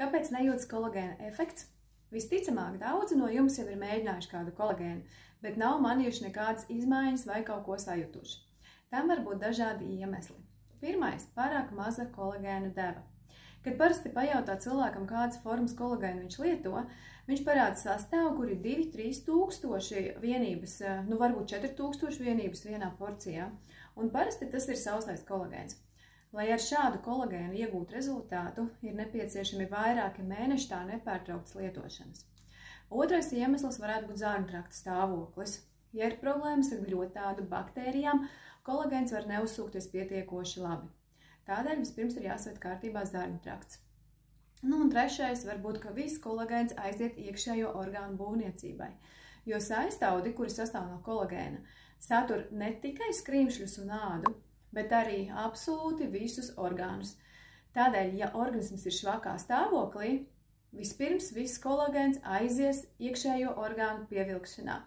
Kāpēc nejūtas kolagēna efekts? Visticamāk, daudzi no jums jau ir mēģinājuši kādu kolagēnu, bet nav manījuši nekādas izmaiņas vai kaut ko sajutuši. Tam var būt dažādi iemesli. Pirmais – pārāk maza kolagēna deva. Kad parasti pajautā cilvēkam, kādas formas kolagēnu viņš lieto, viņš parāda sastāvu, kur ir 2–3 tūkstoši vienības, varbūt 4000 vienības vienā porcijā, un parasti tas ir sausais kolagēns. Lai ar šādu kolagēnu iegūtu rezultātu, ir nepieciešami vairāki mēneši tā nepārtrauktas lietošanas. Otrais iemesls varētu būt zārņtrakta stāvoklis. Ja ir problēmas ar gļotādu baktērijām, kolagēns var neuzsūkties pietiekoši labi. Tādēļ vispirms ir jāsaved kārtībā zārņtrakts. Un trešais var būt, ka viss kolagēns aiziet iekšējo orgānu būvniecībai, jo saistaudi, kuri sastāv no kolagēna, satur ne tikai skrīmšļus un ādu, bet arī absolūti visus orgānus. Tādēļ, ja organisms ir švakā stāvoklī, vispirms viss kolagēns aizies iekšējo orgānu pievilkšanā.